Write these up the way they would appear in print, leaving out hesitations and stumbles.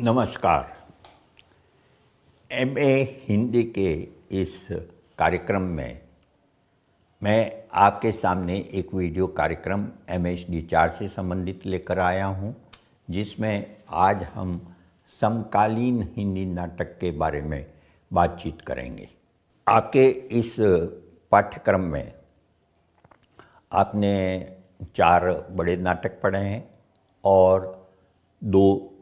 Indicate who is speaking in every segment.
Speaker 1: नमस्कार। एमए हिंदी के इस कार्यक्रम में मैं आपके सामने एक वीडियो कार्यक्रम MHD4 से संबंधित लेकर आया हूं, जिसमें आज हम समकालीन हिंदी नाटक के बारे में बातचीत करेंगे। आपके इस पाठ्यक्रम में आपने 4 बड़े नाटक पढ़े हैं और 2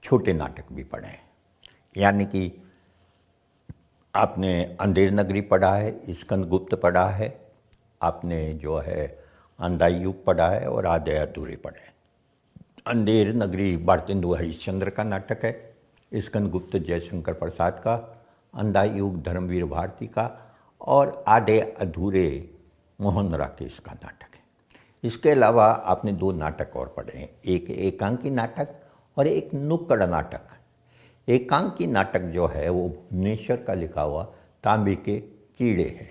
Speaker 1: छोटे नाटक भी पढ़े हैं, यानी कि आपने अंधेर नगरी पढ़ा है, स्कंदगुप्त पढ़ा है, आपने जो है अंधा युग पढ़ा है और आधे अधूरे पढ़े हैं। अंधेर नगरी भारतेंदु हरिश्चंद्र का नाटक है, स्कंदगुप्त जयशंकर प्रसाद का, अंधा युग धर्मवीर भारती का और आधे अधूरे मोहन राकेश का नाटक है। इसके अलावा आपने 2 नाटक और पढ़े हैं, एक एकांकी नाटक और एक नुक्कड़ नाटक। एकांकी नाटक जो है वो भुवनेश्वर का लिखा हुआ तांबे के कीड़े है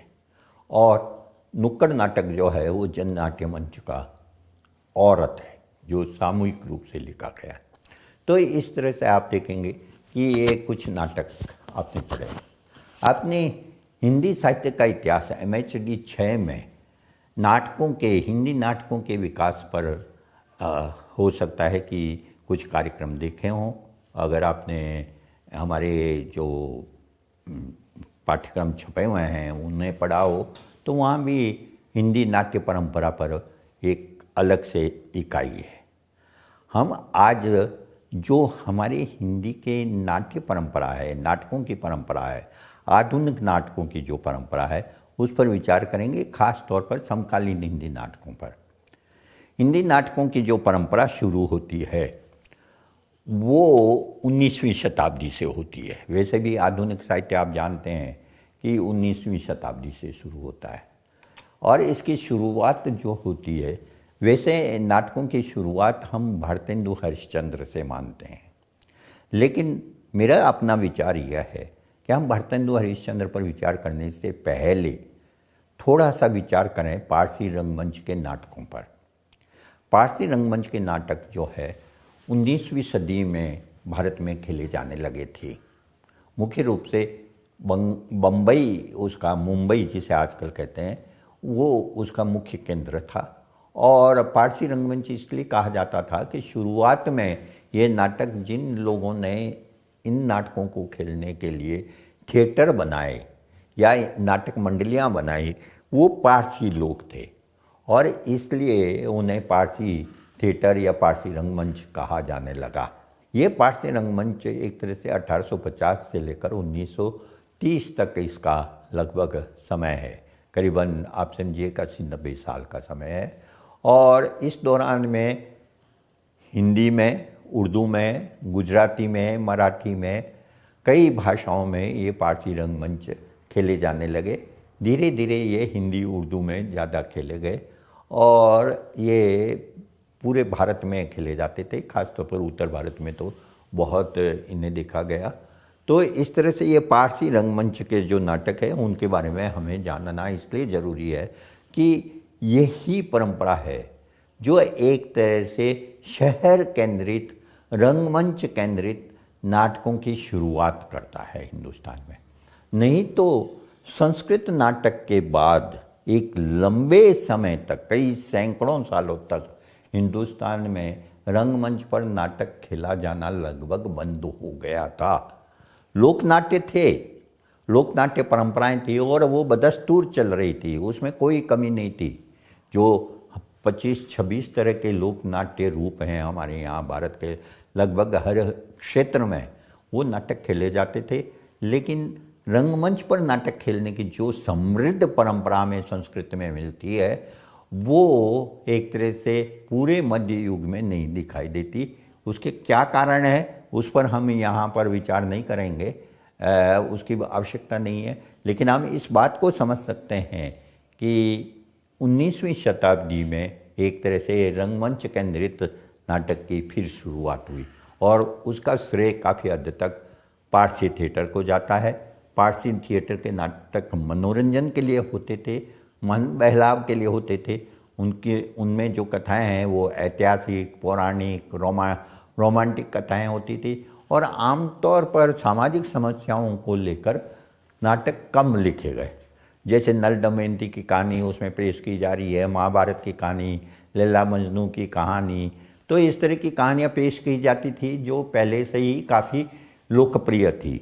Speaker 1: और नुक्कड़ नाटक जो है वो जननाट्य मंच का औरत है, जो सामूहिक रूप से लिखा गया है। तो इस तरह से आप देखेंगे कि ये कुछ नाटक आपने पढ़े। आपने हिंदी साहित्य का इतिहास MHD 6 में हिंदी नाटकों के विकास पर हो सकता है कि कुछ कार्यक्रम देखे हों। अगर आपने हमारे जो पाठ्यक्रम छपे हुए हैं उन्हें पढ़ा हो तो वहाँ भी हिंदी नाट्य परंपरा पर एक अलग से इकाई है। हम आज जो हमारे हिंदी के नाट्य परंपरा है, नाटकों की परंपरा है, आधुनिक नाटकों की जो परंपरा है उस पर विचार करेंगे, खास तौर पर समकालीन हिंदी नाटकों पर। हिंदी नाटकों की जो परंपरा शुरू होती है वो 19वीं शताब्दी से होती है। वैसे भी आधुनिक साहित्य आप जानते हैं कि 19वीं शताब्दी से शुरू होता है और इसकी शुरुआत जो होती है, वैसे नाटकों की शुरुआत हम भारतेंदु हरिश्चंद्र से मानते हैं, लेकिन मेरा अपना विचार यह है कि हम भारतेंदु हरिश्चंद्र पर विचार करने से पहले थोड़ा सा विचार करें पारसी रंगमंच के नाटकों पर। पारसी रंगमंच के नाटक जो है 19वीं सदी में भारत में खेले जाने लगे थे। मुख्य रूप से बम्बई, उसका मुंबई जिसे आजकल कहते हैं, वो उसका मुख्य केंद्र था। और पारसी रंगमंच इसलिए कहा जाता था कि शुरुआत में ये नाटक, जिन लोगों ने इन नाटकों को खेलने के लिए थिएटर बनाए या नाटक मंडलियाँ बनाई, वो पारसी लोग थे और इसलिए उन्हें पारसी थिएटर या पारसी रंगमंच कहा जाने लगा। ये पारसी रंगमंच एक तरह से 1850 से लेकर 1930 तक इसका लगभग समय है, करीबन आप समझिए 80-90 साल का समय है। और इस दौरान में हिंदी में, उर्दू में, गुजराती में, मराठी में, कई भाषाओं में ये पारसी रंगमंच खेले जाने लगे। धीरे धीरे ये हिंदी, उर्दू में ज़्यादा खेले गए और ये पूरे भारत में खेले जाते थे, खासतौर पर उत्तर भारत में तो बहुत इन्हें देखा गया। तो इस तरह से ये पारसी रंगमंच के जो नाटक हैं उनके बारे में हमें जानना इसलिए ज़रूरी है कि यही परंपरा है जो एक तरह से शहर केंद्रित, रंगमंच केंद्रित नाटकों की शुरुआत करता है हिंदुस्तान में। नहीं तो संस्कृत नाटक के बाद एक लंबे समय तक, कई सैकड़ों सालों तक हिंदुस्तान में रंगमंच पर नाटक खेला जाना लगभग बंद हो गया था। लोकनाट्य थे, लोकनाट्य परंपराएं थी और वो बदस्तूर चल रही थी, उसमें कोई कमी नहीं थी। जो 25-26 तरह के लोकनाट्य रूप हैं हमारे यहाँ भारत के लगभग हर क्षेत्र में, वो नाटक खेले जाते थे। लेकिन रंगमंच पर नाटक खेलने की जो समृद्ध परंपरा में संस्कृत में मिलती है, वो एक तरह से पूरे मध्य युग में नहीं दिखाई देती। उसके क्या कारण है उस पर हम यहाँ पर विचार नहीं करेंगे, उसकी आवश्यकता नहीं है। लेकिन हम इस बात को समझ सकते हैं कि 19वीं शताब्दी में एक तरह से रंगमंच केंद्रित नाटक की फिर शुरुआत हुई और उसका श्रेय काफ़ी हद तक पारसी थिएटर को जाता है। पारसी थिएटर के नाटक मनोरंजन के लिए होते थे, मन बहलाव के लिए होते थे। उनमें जो कथाएं हैं वो ऐतिहासिक, पौराणिक, रोमांटिक कथाएं होती थी और आमतौर पर सामाजिक समस्याओं को लेकर नाटक कम लिखे गए। जैसे नल दमयंती की कहानी उसमें पेश की जा रही है, महाभारत की कहानी, लैला मजनू की कहानी, तो इस तरह की कहानियाँ पेश की जाती थी जो पहले से ही काफ़ी लोकप्रिय थी।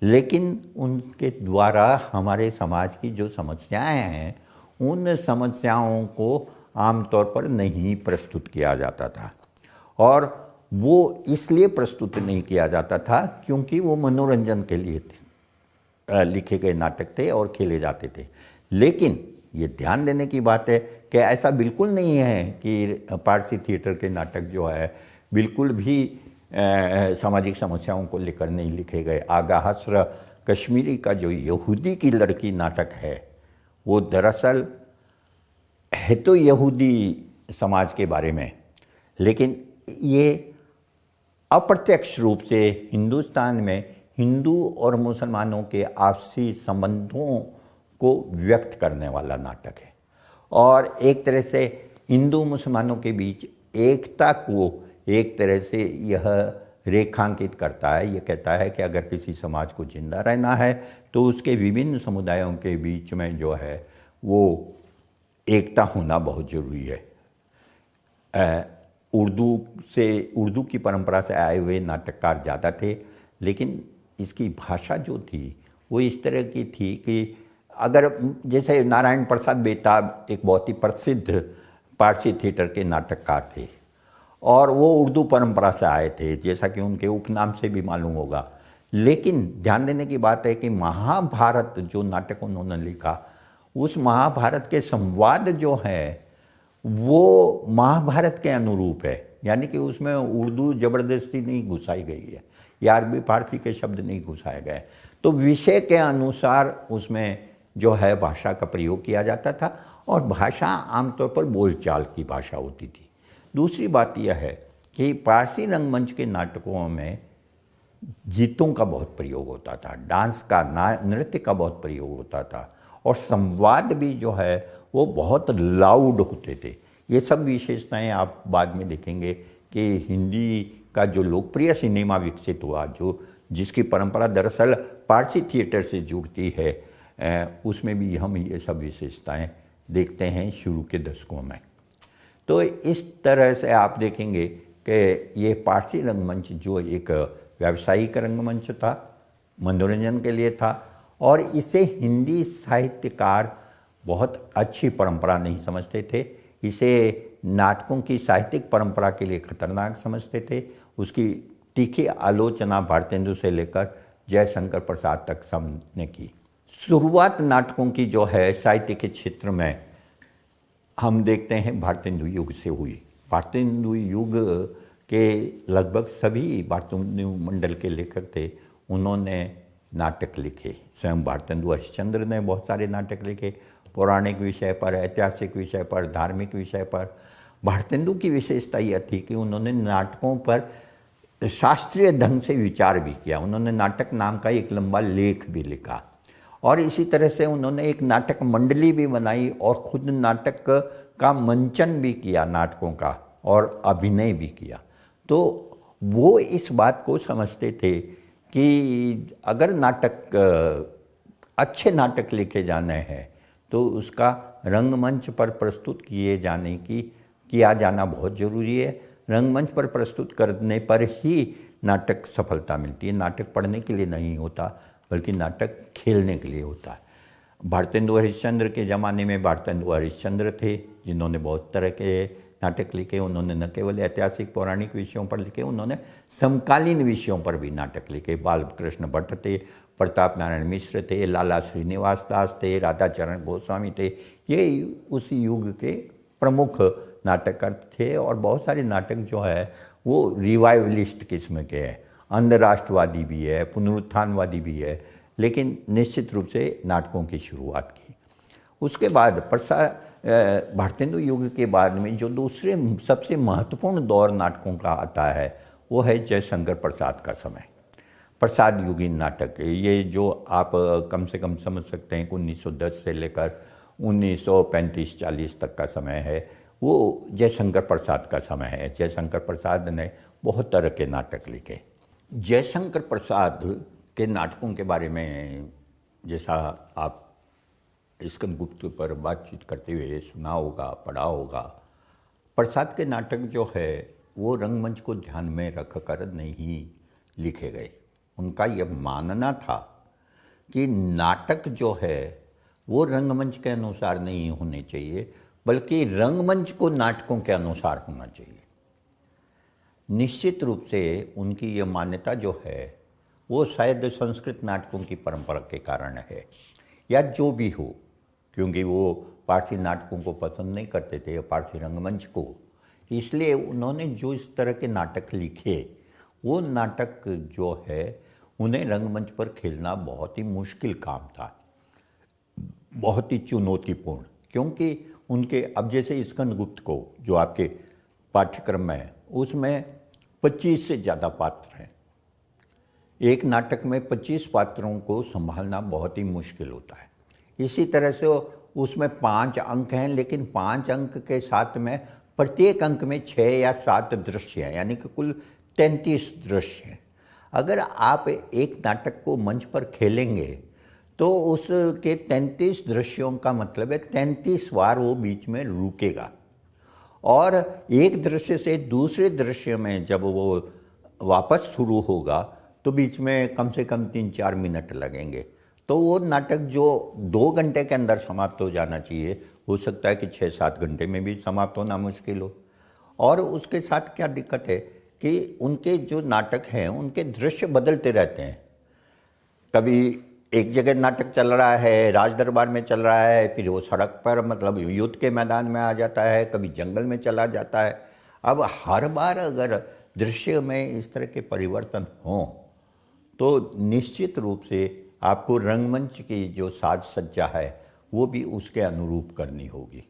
Speaker 1: लेकिन उनके द्वारा हमारे समाज की जो समस्याएं हैं उन समस्याओं को आमतौर पर नहीं प्रस्तुत किया जाता था, और वो इसलिए प्रस्तुत नहीं किया जाता था क्योंकि वो मनोरंजन के लिए थे, लिखे गए नाटक थे और खेले जाते थे। लेकिन ये ध्यान देने की बात है कि ऐसा बिल्कुल नहीं है कि पारसी थिएटर के नाटक जो है बिल्कुल भी सामाजिक समस्याओं को लेकर नहीं लिखे गए। आगा हसर कश्मीरी का जो यहूदी की लड़की नाटक है वो दरअसल है तो यहूदी समाज के बारे में, लेकिन ये अप्रत्यक्ष रूप से हिंदुस्तान में हिंदू और मुसलमानों के आपसी संबंधों को व्यक्त करने वाला नाटक है, और एक तरह से हिंदू मुसलमानों के बीच एकता को एक तरह से यह रेखांकित करता है। ये कहता है कि अगर किसी समाज को जिंदा रहना है तो उसके विभिन्न समुदायों के बीच में जो है वो एकता होना बहुत ज़रूरी है। उर्दू की परंपरा से आए हुए नाटककार ज़्यादा थे, लेकिन इसकी भाषा जो थी वो इस तरह की थी कि अगर जैसे नारायण प्रसाद बेताब एक बहुत ही प्रसिद्ध पारसी थिएटर के नाटककार थे और वो उर्दू परंपरा से आए थे, जैसा कि उनके उपनाम से भी मालूम होगा। लेकिन ध्यान देने की बात है कि महाभारत जो नाटक उन्होंने लिखा, उस महाभारत के संवाद जो है वो महाभारत के अनुरूप है, यानी कि उसमें उर्दू ज़बरदस्ती नहीं घुसाई गई है या अरबी फारसी के शब्द नहीं घुसाए गए। तो विषय के अनुसार उसमें जो है भाषा का प्रयोग किया जाता था, और भाषा आमतौर पर बोलचाल की भाषा होती थी। दूसरी बात यह है कि पारसी रंगमंच के नाटकों में गीतों का बहुत प्रयोग होता था, डांस का, नृत्य का बहुत प्रयोग होता था, और संवाद भी जो है वो बहुत लाउड होते थे। ये सब विशेषताएं आप बाद में देखेंगे कि हिंदी का जो लोकप्रिय सिनेमा विकसित हुआ, जिसकी परंपरा दरअसल पारसी थिएटर से जुड़ती है, उसमें भी हम ये सब विशेषताएं देखते हैं शुरू के दशकों में। तो इस तरह से आप देखेंगे कि ये पारसी रंगमंच जो एक व्यावसायिक रंगमंच था, मनोरंजन के लिए था, और इसे हिंदी साहित्यकार बहुत अच्छी परंपरा नहीं समझते थे। इसे नाटकों की साहित्यिक परंपरा के लिए खतरनाक समझते थे। उसकी तीखी आलोचना भारतेंदु से लेकर जयशंकर प्रसाद तक सबने की। शुरुआत नाटकों की जो है साहित्य के क्षेत्र में हम देखते हैं भारतेंदु युग से हुई। भारतेंदु युग के लगभग सभी भारतेंदु मंडल के लेखक थे, उन्होंने नाटक लिखे। स्वयं भारतेंदु हरिश्चंद्र ने बहुत सारे नाटक लिखे, पौराणिक विषय पर, ऐतिहासिक विषय पर, धार्मिक विषय पर। भारतेंदु की विशेषता यह थी कि उन्होंने नाटकों पर शास्त्रीय ढंग से विचार भी किया। उन्होंने नाटक नाम का एक लंबा लेख भी लिखा, और इसी तरह से उन्होंने एक नाटक मंडली भी बनाई और खुद नाटक का मंचन भी किया नाटकों का, और अभिनय भी किया। तो वो इस बात को समझते थे कि अगर अच्छे नाटक लिखे जाने हैं तो उसका रंगमंच पर प्रस्तुत किया जाना बहुत ज़रूरी है। रंगमंच पर प्रस्तुत करने पर ही नाटक सफलता मिलती है। नाटक पढ़ने के लिए नहीं होता, बल्कि नाटक खेलने के लिए होता है। भारतेंदु हरिश्चंद्र के ज़माने में भारतेंदु हरिश्चंद्र थे जिन्होंने बहुत तरह के नाटक लिखे। उन्होंने न केवल ऐतिहासिक पौराणिक विषयों पर लिखे, उन्होंने समकालीन विषयों पर भी नाटक लिखे। बालकृष्ण भट्ट थे, प्रताप नारायण मिश्र थे, लाला श्रीनिवास दास थे, राधाचरण गोस्वामी थे। ये उस युग के प्रमुख नाटककार थे, और बहुत सारे नाटक जो है वो रिवाइवलिस्ट किस्म के हैं, अंधराष्ट्रवादी भी है, पुनरुत्थानवादी भी है, लेकिन निश्चित रूप से नाटकों की शुरुआत की। उसके बाद भारतेंदु युग के बाद में जो दूसरे सबसे महत्वपूर्ण दौर नाटकों का आता है वो है जयशंकर प्रसाद का समय। प्रसाद युगीन नाटक, ये जो आप कम से कम समझ सकते हैं कि 1910 से लेकर 1935-40 तक का समय है, वो जयशंकर प्रसाद का समय है। जयशंकर प्रसाद ने बहुत तरह के नाटक लिखे। जयशंकर प्रसाद के नाटकों के बारे में जैसा आप स्कंदगुप्त पर बातचीत करते हुए सुना होगा, पढ़ा होगा, प्रसाद के नाटक जो है वो रंगमंच को ध्यान में रखकर नहीं लिखे गए। उनका यह मानना था कि नाटक जो है वो रंगमंच के अनुसार नहीं होने चाहिए, बल्कि रंगमंच को नाटकों के अनुसार होना चाहिए। निश्चित रूप से उनकी ये मान्यता जो है वो शायद संस्कृत नाटकों की परंपरा के कारण है, या जो भी हो, क्योंकि वो पारसी नाटकों को पसंद नहीं करते थे, पारसी रंगमंच को। इसलिए उन्होंने जो इस तरह के नाटक लिखे, वो नाटक जो है उन्हें रंगमंच पर खेलना बहुत ही मुश्किल काम था, बहुत ही चुनौतीपूर्ण। क्योंकि उनके, अब जैसे स्कंदगुप्त को जो आपके पाठ्यक्रम में है, उसमें 25 से ज़्यादा पात्र हैं। एक नाटक में 25 पात्रों को संभालना बहुत ही मुश्किल होता है। इसी तरह से उसमें 5 अंक हैं, लेकिन 5 अंक के साथ में प्रत्येक अंक में 6 या 7 दृश्य हैं, यानी कि कुल 33 दृश्य हैं। अगर आप एक नाटक को मंच पर खेलेंगे तो उसके 33 दृश्यों का मतलब है 33 बार वो बीच में रुकेगा, और एक दृश्य से दूसरे दृश्य में जब वो वापस शुरू होगा तो बीच में कम से कम 3-4 मिनट लगेंगे। तो वो नाटक जो 2 घंटे के अंदर समाप्त हो जाना चाहिए, हो सकता है कि 6-7 घंटे में भी समाप्त होना मुश्किल हो। और उसके साथ क्या दिक्कत है कि उनके जो नाटक हैं उनके दृश्य बदलते रहते हैं। कभी एक जगह नाटक चल रहा है, राज दरबार में चल रहा है, फिर वो सड़क पर मतलब युद्ध के मैदान में आ जाता है, कभी जंगल में चला जाता है। अब हर बार अगर दृश्य में इस तरह के परिवर्तन हों तो निश्चित रूप से आपको रंगमंच की जो साज सज्जा है वो भी उसके अनुरूप करनी होगी।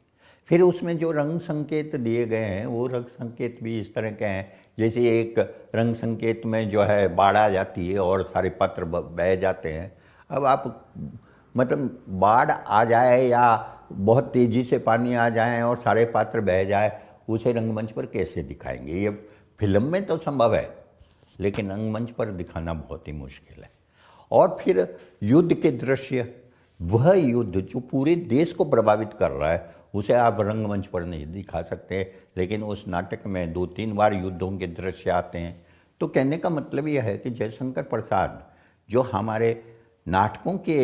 Speaker 1: फिर उसमें जो रंग संकेत दिए गए हैं वो रंग संकेत भी इस तरह के हैं, जैसे एक रंग संकेत में जो है बाढ़ आ जाती है और सारे पात्र बह जाते हैं। अब आप मतलब बाढ़ आ जाए या बहुत तेज़ी से पानी आ जाए और सारे पात्र बह जाए, उसे रंगमंच पर कैसे दिखाएंगे? ये फिल्म में तो संभव है, लेकिन रंगमंच पर दिखाना बहुत ही मुश्किल है। और फिर युद्ध के दृश्य, वह युद्ध जो पूरे देश को प्रभावित कर रहा है, उसे आप रंगमंच पर नहीं दिखा सकते, लेकिन उस नाटक में 2-3 बार युद्धों के दृश्य आते हैं। तो कहने का मतलब यह है कि जयशंकर प्रसाद जो हमारे नाटकों के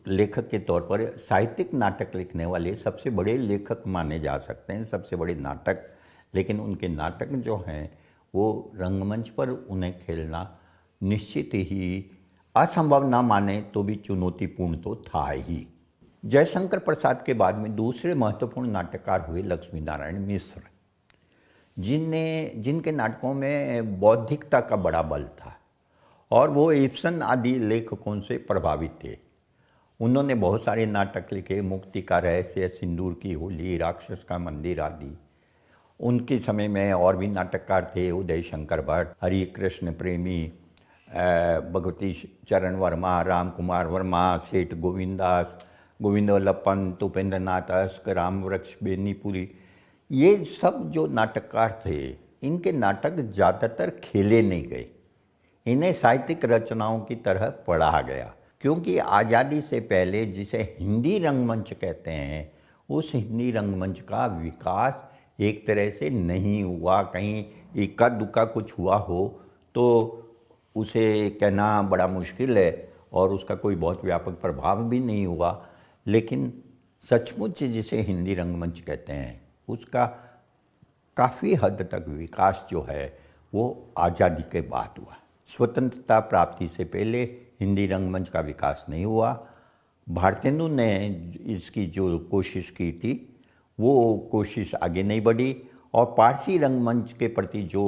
Speaker 1: लेखक के तौर पर साहित्यिक नाटक लिखने वाले सबसे बड़े लेखक माने जा सकते हैं, सबसे बड़े नाटक, लेकिन उनके नाटक जो हैं वो रंगमंच पर उन्हें खेलना निश्चित ही असंभव ना माने तो भी चुनौतीपूर्ण तो था ही। जयशंकर प्रसाद के बाद में दूसरे महत्वपूर्ण नाटककार हुए लक्ष्मी नारायण मिश्र, जिनके नाटकों में बौद्धिकता का बड़ा बल था और वो इब्सन आदि लेखकों से प्रभावित थे। उन्होंने बहुत सारे नाटक लिखे, मुक्ति का रहस्य, सिंदूर की होली, राक्षस का मंदिर आदि। उनके समय में और भी नाटककार थे, उदय शंकर भट्ट, हरि कृष्ण प्रेमी, भगवती चरण वर्मा, राम कुमार वर्मा, सेठ गोविंदास, गोविंद वल्लभ पंत, उपेंद्र नाथ अस्क, राम वृक्ष बेनीपुरी, ये सब जो नाटककार थे, इनके नाटक ज़्यादातर खेले नहीं गए। इन्हें साहित्यिक रचनाओं की तरह पढ़ा गया, क्योंकि आज़ादी से पहले जिसे हिंदी रंगमंच कहते हैं, उस हिंदी रंगमंच का विकास एक तरह से नहीं हुआ। कहीं इक्का दुक्का कुछ हुआ हो तो उसे कहना बड़ा मुश्किल है, और उसका कोई बहुत व्यापक प्रभाव भी नहीं हुआ। लेकिन सचमुच जिसे हिंदी रंगमंच कहते हैं, उसका काफ़ी हद तक विकास जो है वो आज़ादी के बाद हुआ। स्वतंत्रता प्राप्ति से पहले हिंदी रंगमंच का विकास नहीं हुआ। भारतेंदु ने इसकी जो कोशिश की थी वो कोशिश आगे नहीं बढ़ी, और पारसी रंगमंच के प्रति जो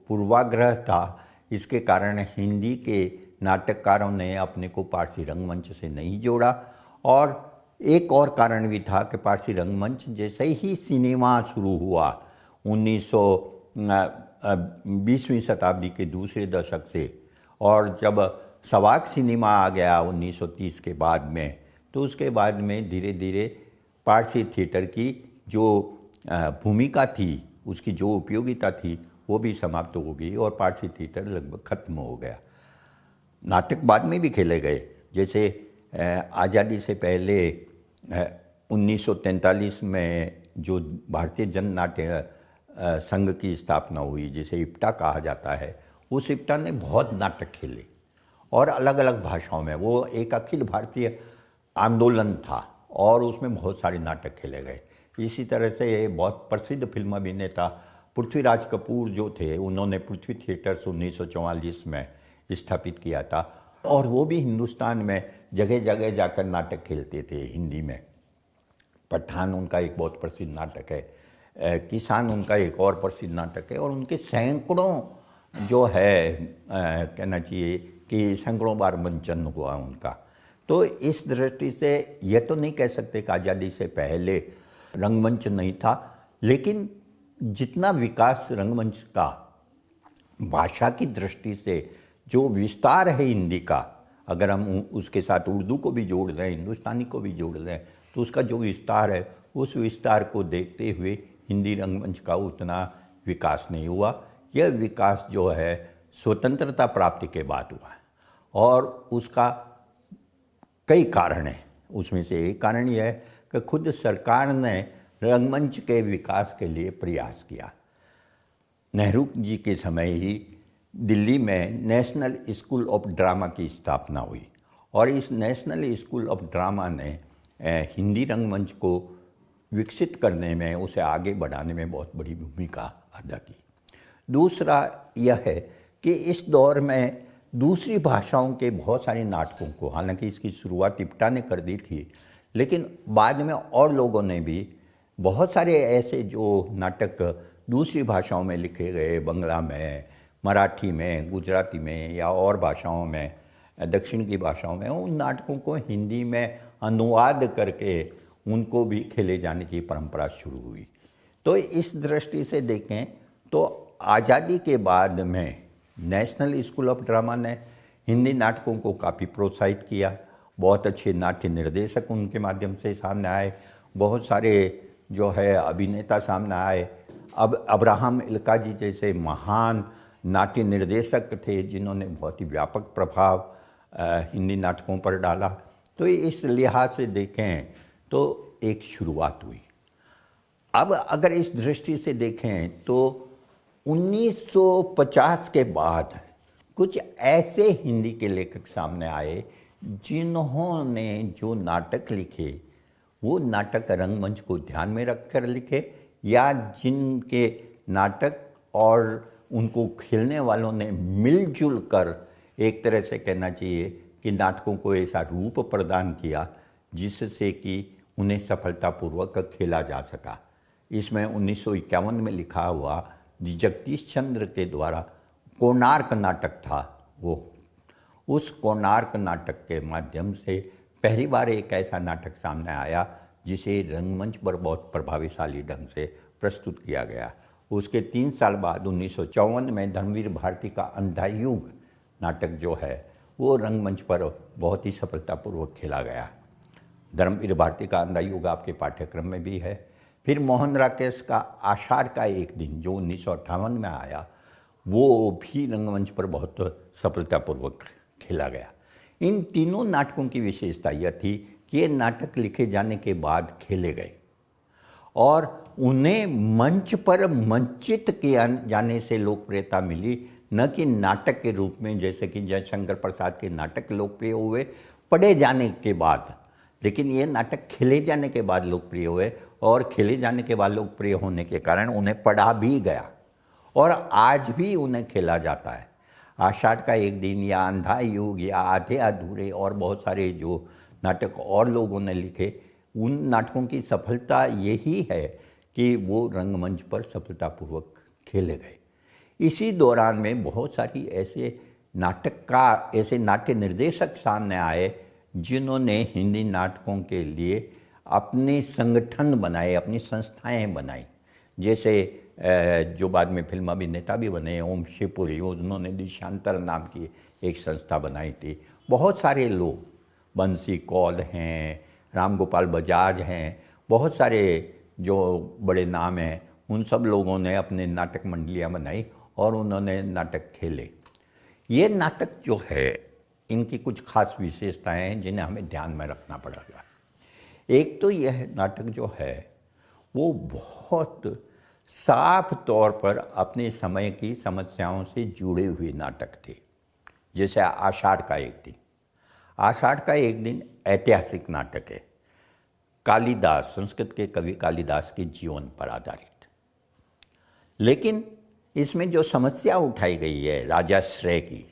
Speaker 1: पूर्वाग्रह था, इसके कारण हिंदी के नाटककारों ने अपने को पारसी रंगमंच से नहीं जोड़ा। और एक और कारण भी था कि पारसी रंगमंच जैसे ही सिनेमा शुरू हुआ 20वीं शताब्दी के दूसरे दशक से, और जब सवाक सिनेमा आ गया 1930 के बाद में, तो उसके बाद में धीरे धीरे पारसी थिएटर की जो भूमिका थी, उसकी जो उपयोगिता थी, वो भी समाप्त हो गई और पारसी थिएटर लगभग खत्म हो गया। नाटक बाद में भी खेले गए, जैसे आज़ादी से पहले 1943 में जो भारतीय जन नाट्य संघ की स्थापना हुई, जिसे इप्टा कहा जाता है, उस इप्टा ने बहुत नाटक खेले और अलग अलग भाषाओं में। वो एक अखिल भारतीय आंदोलन था और उसमें बहुत सारे नाटक खेले गए। इसी तरह से बहुत प्रसिद्ध फिल्म अभिनेता पृथ्वीराज कपूर जो थे, उन्होंने पृथ्वी थिएटर्स 1944 में स्थापित किया था और वो भी हिंदुस्तान में जगह जगह जाकर नाटक खेलते थे हिंदी में। पठान उनका एक बहुत प्रसिद्ध नाटक है, किसान उनका एक और प्रसिद्ध नाटक है, और उनके सैकड़ों जो है कहना चाहिए कि सैकड़ों बार मंचन हुआ उनका। तो इस दृष्टि से ये तो नहीं कह सकते कि आज़ादी से पहले रंगमंच नहीं था, लेकिन जितना विकास रंगमंच का भाषा की दृष्टि से जो विस्तार है हिंदी का, अगर हम उसके साथ उर्दू को भी जोड़ दें, हिंदुस्तानी को भी जोड़ दें, तो उसका जो विस्तार है, उस विस्तार को देखते हुए हिंदी रंगमंच का उतना विकास नहीं हुआ। यह विकास जो है स्वतंत्रता प्राप्ति के बाद हुआ है और उसका कई कारण हैं। उसमें से एक कारण यह है कि खुद सरकार ने रंगमंच के विकास के लिए प्रयास किया। नेहरू जी के समय ही दिल्ली में नेशनल स्कूल ऑफ ड्रामा की स्थापना हुई और इस नेशनल स्कूल ऑफ ड्रामा ने हिंदी रंगमंच को विकसित करने में, उसे आगे बढ़ाने में बहुत बड़ी भूमिका अदा की। दूसरा यह है कि इस दौर में दूसरी भाषाओं के बहुत सारे नाटकों को, हालांकि इसकी शुरुआत इप्टा ने कर दी थी, लेकिन बाद में और लोगों ने भी बहुत सारे ऐसे जो नाटक दूसरी भाषाओं में लिखे गए, बंगला में, मराठी में, गुजराती में या और भाषाओं में, दक्षिण की भाषाओं में, उन नाटकों को हिंदी में अनुवाद करके उनको भी खेले जाने की परंपरा शुरू हुई। तो इस दृष्टि से देखें तो आज़ादी के बाद में नेशनल स्कूल ऑफ ड्रामा ने हिंदी नाटकों को काफ़ी प्रोत्साहित किया। बहुत अच्छे नाट्य निर्देशक उनके माध्यम से सामने आए, बहुत सारे जो है अभिनेता सामने आए। अब अब्राहम इल्का जी जैसे महान नाट्य निर्देशक थे जिन्होंने बहुत ही व्यापक प्रभाव हिंदी नाटकों पर डाला। तो इस लिहाज से देखें तो एक शुरुआत हुई। अब अगर इस दृष्टि से देखें तो 1950 के बाद कुछ ऐसे हिंदी के लेखक सामने आए जिन्होंने जो नाटक लिखे वो नाटक रंगमंच को ध्यान में रखकर लिखे, या जिनके नाटक और उनको खेलने वालों ने मिलजुल कर एक तरह से कहना चाहिए कि नाटकों को ऐसा रूप प्रदान किया जिससे कि उन्हें सफलतापूर्वक खेला जा सका। इसमें 1951 में लिखा हुआ जगदीश चंद्र के द्वारा कोणार्क नाटक था, वो उस कोणार्क नाटक के माध्यम से पहली बार एक ऐसा नाटक सामने आया जिसे रंगमंच पर बहुत प्रभावशाली ढंग से प्रस्तुत किया गया। उसके 3 साल बाद 1954 में धर्मवीर भारती का अंधा युग नाटक जो है वो रंगमंच पर बहुत ही सफलतापूर्वक खेला गया। धर्मवीर भारती का अंधा युग आपके पाठ्यक्रम में भी है। फिर मोहन राकेश का आषाढ़ का एक दिन जो 1958 में आया, वो भी रंगमंच पर बहुत सफलतापूर्वक खेला गया। इन तीनों नाटकों की विशेषता यह थी कि ये नाटक लिखे जाने के बाद खेले गए और उन्हें मंच पर मंचित किया जाने से लोकप्रियता मिली, न कि नाटक के रूप में, जैसे कि जयशंकर प्रसाद के नाटक लोकप्रिय हुए पढ़े जाने के बाद। लेकिन ये नाटक खेले जाने के बाद लोकप्रिय हुए और खेले जाने के बाद लोकप्रिय होने के कारण उन्हें पढ़ा भी गया और आज भी उन्हें खेला जाता है। आषाढ़ का एक दिन या अंधा युग या आधे अधूरे और बहुत सारे जो नाटक और लोगों ने लिखे, उन नाटकों की सफलता यही है कि वो रंगमंच पर सफलतापूर्वक खेले गए। इसी दौरान में बहुत सारी ऐसे नाट्य निर्देशक सामने आए जिन्होंने हिंदी नाटकों के लिए अपने संगठन बनाए, अपनी संस्थाएं बनाई। जैसे जो बाद में फिल्म अभिनेता भी बने, ओम शिवपुरी, उन्होंने दिशांतर नाम की एक संस्था बनाई थी। बहुत सारे लोग, बंसी कौल हैं, राम गोपाल बजाज हैं, बहुत सारे जो बड़े नाम हैं, उन सब लोगों ने अपने नाटक मंडलियाँ बनाई और उन्होंने नाटक खेले। ये नाटक जो है, इनकी कुछ खास विशेषताएं हैं जिन्हें हमें ध्यान में रखना पड़ेगा। एक तो यह नाटक जो है वो बहुत साफ तौर पर अपने समय की समस्याओं से जुड़े हुए नाटक थे। जैसे आषाढ़ का एक दिन, आषाढ़ का एक दिन ऐतिहासिक नाटक है, कालिदास, संस्कृत के कवि कालिदास के जीवन पर आधारित। लेकिन इसमें जो समस्या उठाई गई है राजाश्रय की,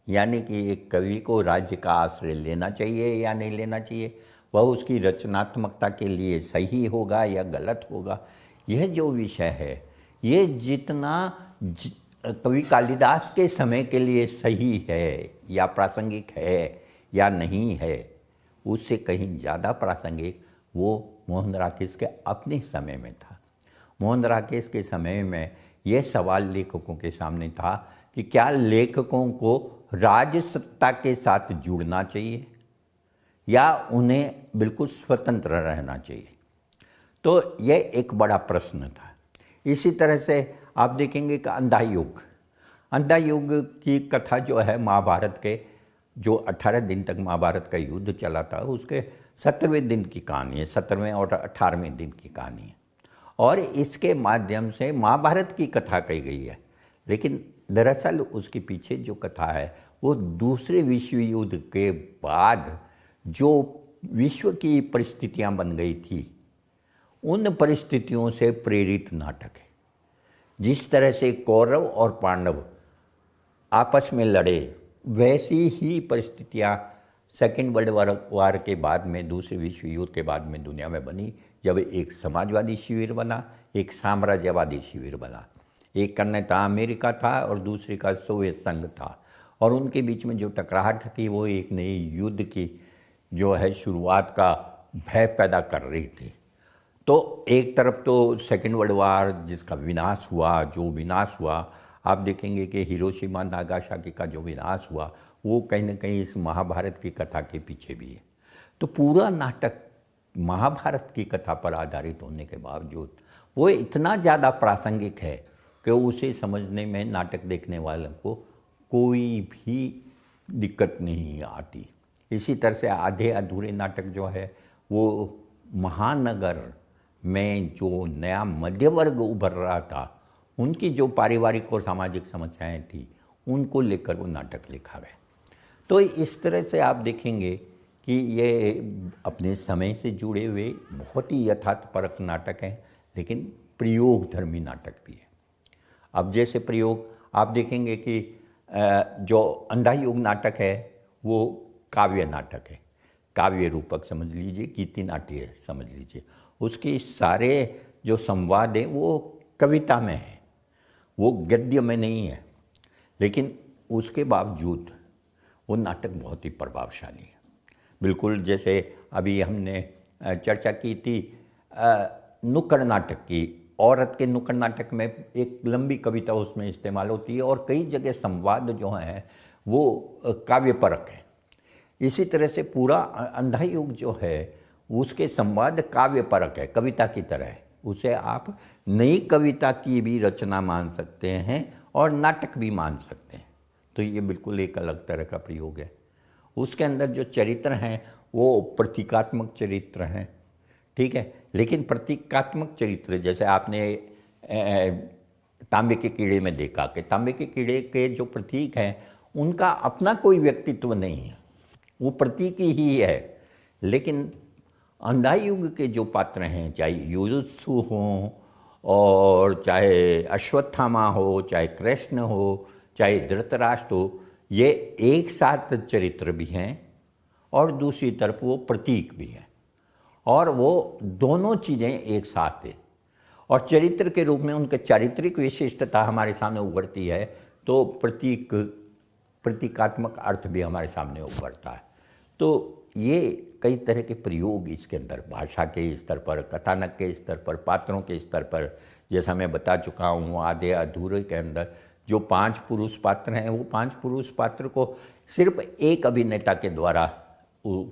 Speaker 1: यानी कि एक कवि को राज्य का आश्रय लेना चाहिए या नहीं लेना चाहिए, वह उसकी रचनात्मकता के लिए सही होगा या गलत होगा, यह जो विषय है, ये जितना कवि कालिदास के समय के लिए सही है या प्रासंगिक है या नहीं है, उससे कहीं ज़्यादा प्रासंगिक वो मोहन राकेश के अपने समय में था। मोहन राकेश के समय में यह सवाल लेखकों के सामने था कि क्या लेखकों को राजसत्ता के साथ जुड़ना चाहिए या उन्हें बिल्कुल स्वतंत्र रहना चाहिए। तो यह एक बड़ा प्रश्न था। इसी तरह से आप देखेंगे कि अंधा युग, अंधा युग की कथा जो है महाभारत के, जो 18 दिन तक महाभारत का युद्ध चला था, उसके 17वें दिन की कहानी है, 17वें और 18वें दिन की कहानी है, और इसके माध्यम से महाभारत की कथा कही गई है। लेकिन दरअसल उसके पीछे जो कथा है वो दूसरे विश्व युद्ध के बाद जो विश्व की परिस्थितियां बन गई थी, उन परिस्थितियों से प्रेरित नाटक है। जिस तरह से कौरव और पांडव आपस में लड़े, वैसी ही परिस्थितियां सेकेंड वर्ल्ड वार के बाद में, दूसरे विश्व युद्ध के बाद में दुनिया में बनी, जब एक समाजवादी शिविर बना, एक साम्राज्यवादी शिविर बना। एक का नेता अमेरिका था और दूसरे का सोवियत संघ था, और उनके बीच में जो टकराहट थी वो एक नई युद्ध की जो है शुरुआत का भय पैदा कर रही थी। तो एक तरफ तो सेकेंड वर्ल्ड वार जिसका विनाश हुआ, जो विनाश हुआ, आप देखेंगे कि हिरोशिमा नागासाकी का जो विनाश हुआ वो कहीं ना कहीं इस महाभारत की कथा के पीछे भी है। तो पूरा नाटक महाभारत की कथा पर आधारित होने के बावजूद वो इतना ज़्यादा प्रासंगिक है कि उसे समझने में नाटक देखने वालों को कोई भी दिक्कत नहीं आती। इसी तरह से आधे अधूरे नाटक जो है वो महानगर में जो नया मध्य वर्ग उभर रहा था, उनकी जो पारिवारिक और सामाजिक समस्याएं थी, उनको लेकर वो नाटक लिखा गया। तो इस तरह से आप देखेंगे कि ये अपने समय से जुड़े हुए बहुत ही यथार्थपरक नाटक हैं, लेकिन प्रयोगधर्मी नाटक भी है। अब जैसे प्रयोग आप देखेंगे कि जो अंधा युग नाटक है वो काव्य नाटक है, काव्य रूपक समझ लीजिए, गीति नाट्य समझ लीजिए। उसके सारे जो संवाद हैं वो कविता में है, वो गद्य में नहीं है, लेकिन उसके बावजूद वो नाटक बहुत ही प्रभावशाली है। बिल्कुल जैसे अभी हमने चर्चा की थी नुक्कड़ नाटक की, औरत के नुक्कड़ नाटक में एक लंबी कविता उसमें इस्तेमाल होती है और कई जगह संवाद जो हैं वो काव्यपरक है। इसी तरह से पूरा अंधा युग जो है उसके संवाद काव्यपरक है, कविता की तरह है। उसे आप नई कविता की भी रचना मान सकते हैं और नाटक भी मान सकते हैं। तो ये बिल्कुल एक अलग तरह का प्रयोग है। उसके अंदर जो चरित्र हैं वो प्रतीकात्मक चरित्र हैं, ठीक है, लेकिन प्रतीकात्मक चरित्र जैसे आपने तांबे के कीड़े में देखा कि तांबे के कीड़े के जो प्रतीक हैं उनका अपना कोई व्यक्तित्व नहीं है, वो प्रतीक ही है। लेकिन अंधा युग के जो पात्र हैं, चाहे युयुत्सु हों और चाहे अश्वत्थामा हो, चाहे कृष्ण हो, चाहे धृतराष्ट्र हो, ये एक साथ चरित्र भी हैं और दूसरी तरफ वो प्रतीक भी हैं, और वो दोनों चीज़ें एक साथ है। और चरित्र के रूप में उनके चारित्रिक विशिष्टता हमारे सामने उभरती है, तो प्रतीकात्मक अर्थ भी हमारे सामने उभरता है। तो ये कई तरह के प्रयोग इसके अंदर, भाषा के स्तर पर, कथानक के स्तर पर, पात्रों के स्तर पर, जैसा मैं बता चुका हूँ आधे अधूरे के अंदर जो 5 पुरुष पात्र हैं, वो 5 पुरुष पात्र को सिर्फ एक अभिनेता के द्वारा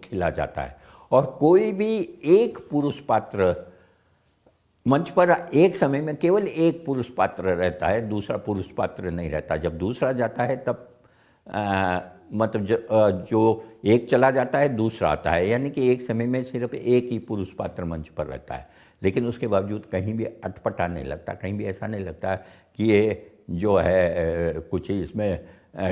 Speaker 1: खिला जाता है, और कोई भी एक पुरुष पात्र मंच पर एक समय में केवल एक पुरुष पात्र रहता है, दूसरा पुरुष पात्र नहीं रहता। जब दूसरा जाता है तब मतलब जो एक चला जाता है दूसरा आता है, यानी कि एक समय में सिर्फ एक ही पुरुष पात्र मंच पर रहता है। लेकिन उसके बावजूद कहीं भी अटपटा नहीं लगता, कहीं भी ऐसा नहीं लगता कि ये जो है कुछ इसमें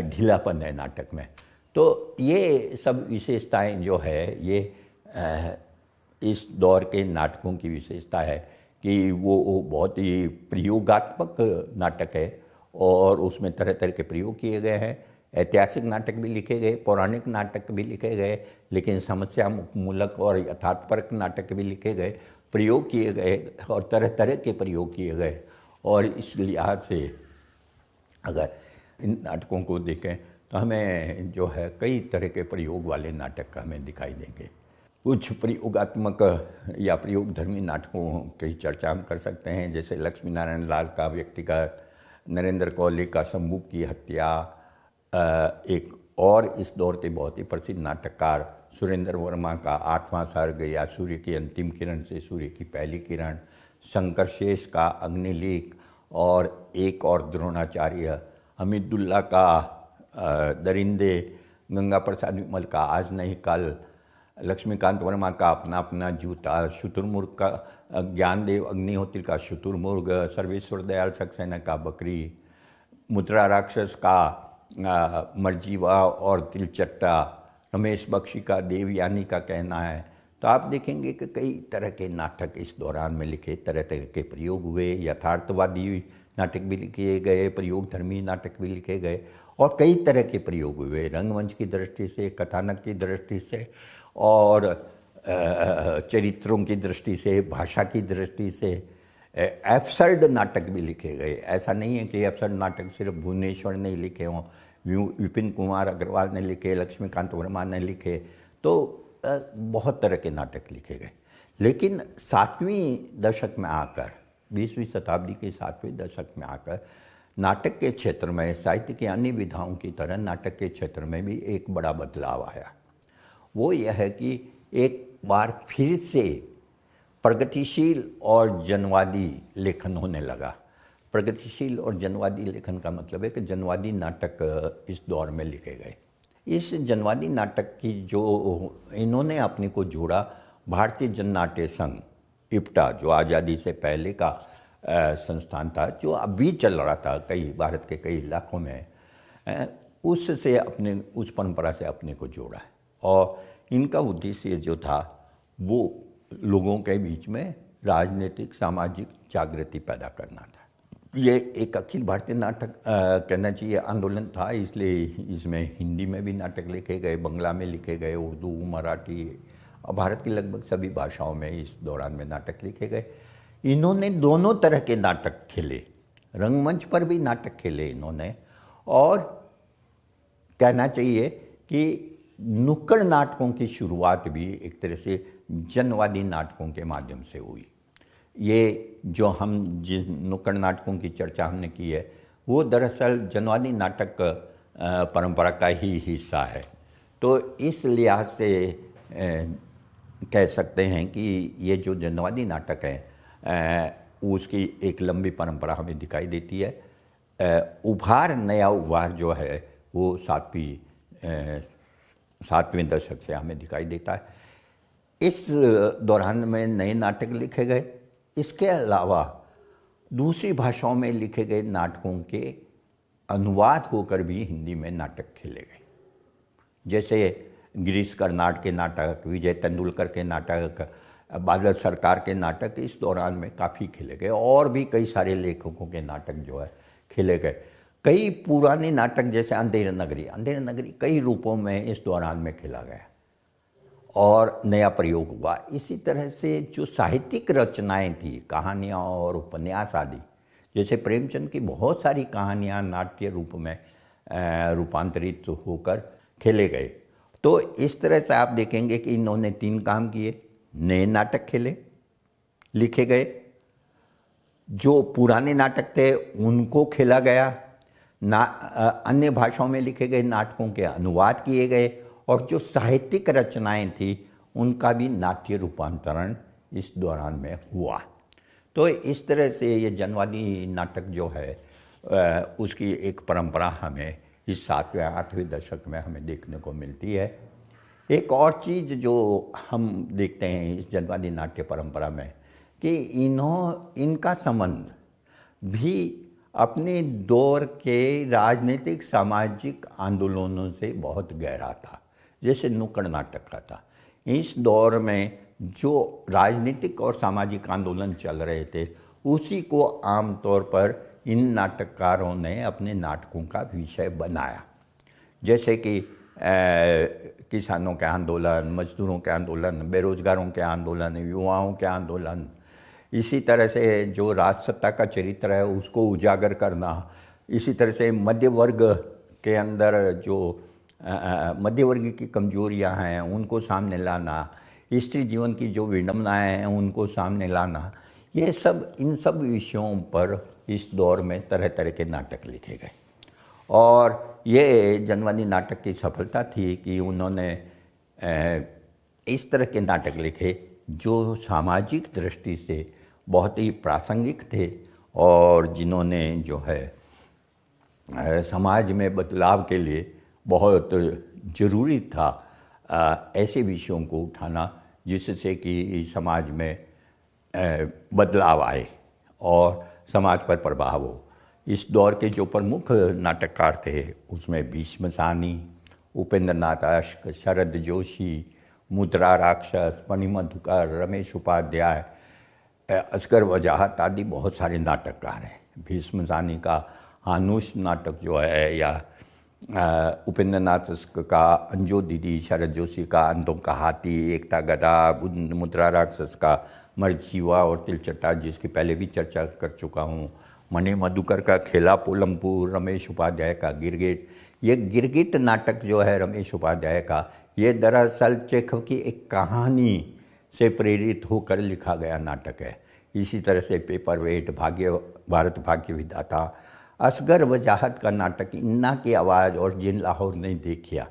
Speaker 1: ढीलापन है नाटक में। तो ये सब विशेषताएं जो है ये इस दौर के नाटकों की विशेषता है कि वो बहुत ही प्रयोगात्मक नाटक है और उसमें तरह तरह के प्रयोग किए गए हैं। ऐतिहासिक नाटक भी लिखे गए, पौराणिक नाटक भी लिखे गए, लेकिन समस्या मूलक और यथार्थपरक नाटक भी लिखे गए, प्रयोग किए गए और तरह तरह के प्रयोग किए गए। और इस लिहाज से अगर इन नाटकों को देखें तो हमें जो है कई तरह के प्रयोग वाले नाटक हमें दिखाई देंगे। कुछ प्रयोगात्मक या प्रयोगधर्मी नाटकों की चर्चा हम कर सकते हैं, जैसे लक्ष्मी नारायण लाल का व्यक्तिगत, नरेंद्र कौले का शंभू की हत्या, एक और इस दौर के बहुत ही प्रसिद्ध नाटककार सुरेंद्र वर्मा का आठवां सर्ग या सूर्य की अंतिम किरण से सूर्य की पहली किरण, शंकर शेष का अग्निलेख और एक और द्रोणाचार्य, हमीदुल्ला का दरिंदे, गंगा प्रसाद विमल का आज नहीं कल, लक्ष्मीकांत वर्मा का अपना अपना जूता, शुतुरमुर्ग का ज्ञानदेव अग्निहोत्री का शुतुरमुर्ग, सर्वेश्वर दयाल सक्सेना का बकरी, मुद्रा राक्षस का मरजीवा और तिलचट्टा, रमेश बख्शी का देवयानी का कहना है। तो आप देखेंगे कि कई तरह के नाटक इस दौरान में लिखे, तरह तरह के प्रयोग हुए, यथार्थवादी नाटक भी लिखे गए, प्रयोगधर्मी नाटक भी लिखे गए और कई तरह के प्रयोग हुए, रंगमंच की दृष्टि से, कथानक की दृष्टि से और चरित्रों की दृष्टि से, भाषा की दृष्टि से। एब्सर्ड नाटक भी लिखे गए। ऐसा नहीं है कि एब्सर्ड नाटक सिर्फ भुवनेश्वर ने लिखे हों, विपिन कुमार अग्रवाल ने लिखे, लक्ष्मीकांत वर्मा ने लिखे, तो बहुत तरह के नाटक लिखे गए। लेकिन 7वीं दशक में आकर, 20वीं शताब्दी के 7वें दशक में आकर नाटक के क्षेत्र में साहित्य की अन्य विधाओं की तरह नाटक के क्षेत्र में भी एक बड़ा बदलाव आया। वो यह है कि एक बार फिर से प्रगतिशील और जनवादी लेखन होने लगा। प्रगतिशील और जनवादी लेखन का मतलब है कि जनवादी नाटक इस दौर में लिखे गए। इस जनवादी नाटक की जो इन्होंने अपने को जोड़ा भारतीय जन नाट्य संघ, इप्टा, जो आज़ादी से पहले का संस्थान था, जो अभी चल रहा था कई भारत के कई इलाकों में, उससे अपने उस परंपरा से अपने को जोड़ा है। और इनका उद्देश्य जो था वो लोगों के बीच में राजनीतिक सामाजिक जागृति पैदा करना था। ये एक अखिल भारतीय नाटक कहना चाहिए आंदोलन था, इसलिए इसमें हिंदी में भी नाटक लिखे गए, बंगला में लिखे गए, उर्दू, मराठी और भारत की लगभग सभी भाषाओं में इस दौरान में नाटक लिखे गए। इन्होंने दोनों तरह के नाटक खेले, रंगमंच पर भी नाटक खेले इन्होंने, और कहना चाहिए कि नुक्कड़ नाटकों की शुरुआत भी एक तरह से जनवादी नाटकों के माध्यम से हुई। ये जो हम जिस नुक्कड़ नाटकों की चर्चा हमने की है वो दरअसल जनवादी नाटक परंपरा का ही हिस्सा है। तो इस लिहाज से कह सकते हैं कि ये जो जनवादी नाटक है उसकी एक लंबी परंपरा हमें दिखाई देती है। नया उभार जो है वो 7वें दशक से हमें दिखाई देता है। इस दौरान में नए नाटक लिखे गए। इसके अलावा दूसरी भाषाओं में लिखे गए नाटकों के अनुवाद होकर भी हिंदी में नाटक खेले गए, जैसे गिरीश कर्नाड के नाटक, विजय तेंदुलकर के नाटक, बादल सरकार के नाटक इस दौरान में काफ़ी खेले गए। और भी कई सारे लेखकों के नाटक जो है खेले गए। कई पुराने नाटक जैसे अंधेर नगरी कई रूपों में इस दौरान में खेला गया और नया प्रयोग हुआ। इसी तरह से जो साहित्यिक रचनाएं थी, कहानियाँ और उपन्यास आदि, जैसे प्रेमचंद की बहुत सारी कहानियाँ नाट्य रूप में रूपांतरित होकर खेले गए। तो इस तरह से आप देखेंगे कि इन्होंने 3 काम किए। नए नाटक खेले, लिखे गए, जो पुराने नाटक थे उनको खेला गया, अन्य भाषाओं में लिखे गए नाटकों के अनुवाद किए गए, और जो साहित्यिक रचनाएं थी उनका भी नाट्य रूपांतरण इस दौरान में हुआ। तो इस तरह से ये जनवादी नाटक जो है उसकी एक परंपरा हमें इस 7वें 8वें दशक में हमें देखने को मिलती है। एक और चीज़ जो हम देखते हैं इस जनवादी नाट्य परंपरा में कि इनका संबंध भी अपने दौर के राजनीतिक सामाजिक आंदोलनों से बहुत गहरा था, जैसे नुक्कड़ नाटक का था। इस दौर में जो राजनीतिक और सामाजिक आंदोलन चल रहे थे उसी को आमतौर पर इन नाटककारों ने अपने नाटकों का विषय बनाया, जैसे कि किसानों के आंदोलन, मजदूरों के आंदोलन, बेरोजगारों के आंदोलन, युवाओं के आंदोलन। इसी तरह से जो राजसत्ता का चरित्र है उसको उजागर करना, इसी तरह से मध्य वर्ग के अंदर जो मध्य वर्ग की कमजोरियां हैं उनको सामने लाना, स्त्री जीवन की जो विडंबनाएं हैं उनको सामने लाना, ये सब इन सब विषयों पर इस दौर में तरह तरह के नाटक लिखे गए। और ये जनवादी नाटक की सफलता थी कि उन्होंने इस तरह के नाटक लिखे जो सामाजिक दृष्टि से बहुत ही प्रासंगिक थे और जिन्होंने जो है समाज में बदलाव के लिए बहुत ज़रूरी था ऐसे विषयों को उठाना जिससे कि समाज में बदलाव आए और समाज पर प्रभाव हो। इस दौर के जो प्रमुख नाटककार थे उसमें भीष्म सानी, उपेंद्र नाथ अश्क, शरद जोशी, मुद्रा राक्षस, मणिमधुकर, रमेश उपाध्याय, असगर वजाहत आदि बहुत सारे नाटककार हैं। भीष्म सानी का हानुष नाटक जो है या उपेंद्र नाथ अश्क का अंजो दीदी, शरद जोशी का अंधों का हाथी, एकता गदा, मुद्रा राक्षस का मरजीवा और तिलचट्टा जिसकी पहले भी चर्चा कर चुका हूँ, मणि मधुकर का खेला पोलमपुर, रमेश उपाध्याय का गिरगिट। ये गिरगिट नाटक जो है रमेश उपाध्याय का, ये दरअसल चेखव की एक कहानी से प्रेरित होकर लिखा गया नाटक है। इसी तरह से पेपरवेट, भारत भाग्य विधाता, असगर वजाहत का नाटक इन्ना की आवाज़ और जिन लाहौर नहीं देखिया,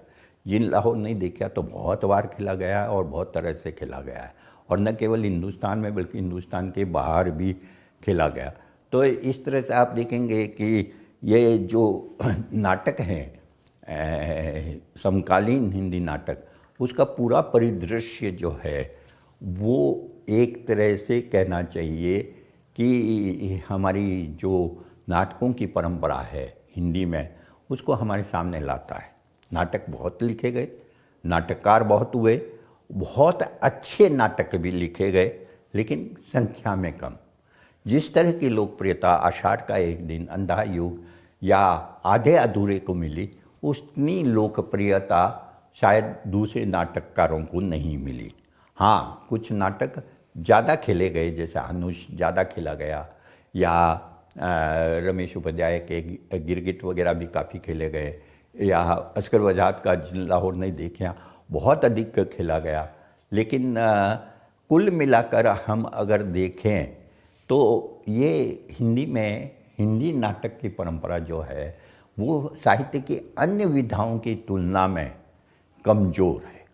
Speaker 1: जिन लाहौर नहीं देखिया तो बहुत बार खेला गया है और बहुत तरह से खेला गया है और न केवल हिंदुस्तान में बल्कि हिंदुस्तान के बाहर भी खेला गया। तो इस तरह से आप देखेंगे कि ये जो नाटक हैं समकालीन हिंदी नाटक, उसका पूरा परिदृश्य जो है वो एक तरह से कहना चाहिए कि हमारी जो नाटकों की परंपरा है हिंदी में उसको हमारे सामने लाता है। नाटक बहुत लिखे गए, नाटककार बहुत हुए, बहुत अच्छे नाटक भी लिखे गए, लेकिन संख्या में कम। जिस तरह की लोकप्रियता आषाढ़ का एक दिन, अंधा युग या आधे अधूरे को मिली, उतनी लोकप्रियता शायद दूसरे नाटककारों को नहीं मिली। हाँ, कुछ नाटक ज़्यादा खेले गए, जैसे अनुष ज़्यादा खेला गया या रमेश उपाध्याय के गिरगिट वगैरह भी काफ़ी खेले गए, या असगर वजाहत का जिन लाहौर नहीं देखा बहुत अधिक खेला गया। लेकिन कुल मिलाकर हम अगर देखें तो ये हिंदी में हिंदी नाटक की परंपरा जो है वो साहित्य की अन्य विधाओं की तुलना में कमज़ोर है।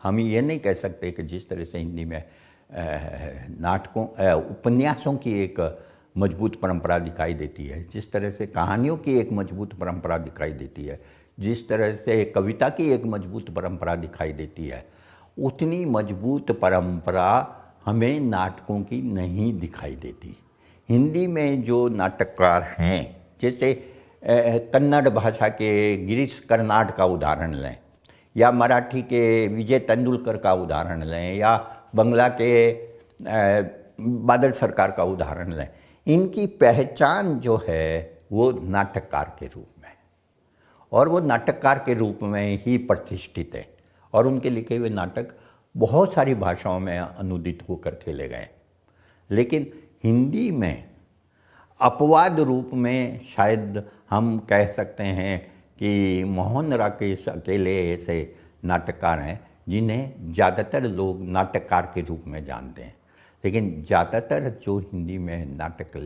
Speaker 1: हम ये नहीं कह सकते कि जिस तरह से हिंदी में नाटकों उपन्यासों की एक मजबूत परंपरा दिखाई देती है, जिस तरह से कहानियों की एक मजबूत परंपरा दिखाई देती है, जिस तरह से कविता की एक मजबूत परंपरा दिखाई देती है, उतनी मजबूत परंपरा हमें नाटकों की नहीं दिखाई देती। हिंदी में जो नाटककार हैं, जैसे कन्नड़ भाषा के गिरीश कर्नाड का उदाहरण लें, या मराठी के विजय तेंदुलकर का उदाहरण लें, या बंगला के बादल सरकार का उदाहरण लें, इनकी पहचान जो है वो नाटककार के रूप में, और वो नाटककार के रूप में ही प्रतिष्ठित है, और उनके लिखे हुए नाटक बहुत सारी भाषाओं में अनुदित होकर खेले गए। लेकिन हिंदी में अपवाद रूप में शायद हम कह सकते हैं कि मोहन राकेश अकेले ऐसे नाटककार हैं जिन्हें ज़्यादातर लोग नाटककार के रूप में जानते हैं। लेकिन ज़्यादातर जो हिंदी में नाटक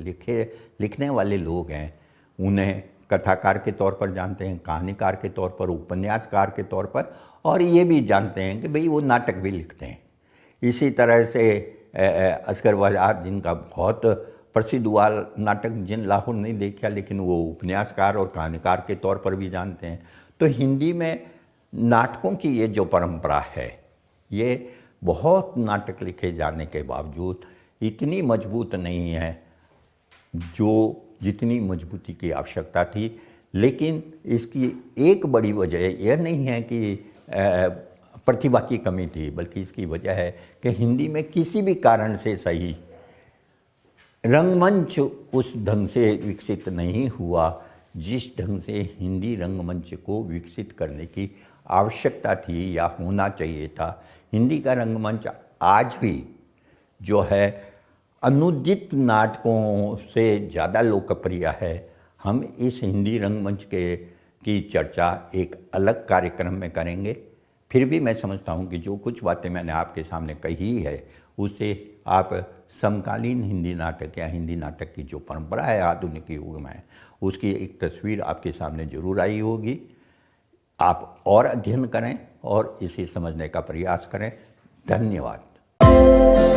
Speaker 1: लिखने वाले लोग हैं उन्हें कथाकार के तौर पर जानते हैं, कहानीकार के तौर पर, उपन्यासकार के तौर पर, और ये भी जानते हैं कि भाई वो नाटक भी लिखते हैं। इसी तरह से असगर वजाहत जिनका बहुत प्रसिद्ध हुआ नाटक, जिन लाहौर नहीं देखा लेकिन वो उपन्यासकार और कहानीकार के तौर पर भी जानते हैं। तो हिंदी में नाटकों की ये जो परंपरा है, ये बहुत नाटक लिखे जाने के बावजूद इतनी मजबूत नहीं है जो जितनी मजबूती की आवश्यकता थी। लेकिन इसकी एक बड़ी वजह यह नहीं है कि प्रतिभा की कमी थी, बल्कि इसकी वजह है कि हिंदी में किसी भी कारण से सही रंगमंच उस ढंग से विकसित नहीं हुआ जिस ढंग से हिंदी रंगमंच को विकसित करने की आवश्यकता थी या होना चाहिए था। हिंदी का रंगमंच आज भी जो है अनुदित नाटकों से ज़्यादा लोकप्रिय है। हम इस हिंदी रंगमंच की चर्चा एक अलग कार्यक्रम में करेंगे। फिर भी मैं समझता हूँ कि जो कुछ बातें मैंने आपके सामने कही है उससे आप समकालीन हिंदी नाटक या हिंदी नाटक की जो परंपरा है आधुनिक युग में, उसकी एक तस्वीर आपके सामने जरूर आई होगी। आप और अध्ययन करें और इसे समझने का प्रयास करें। धन्यवाद।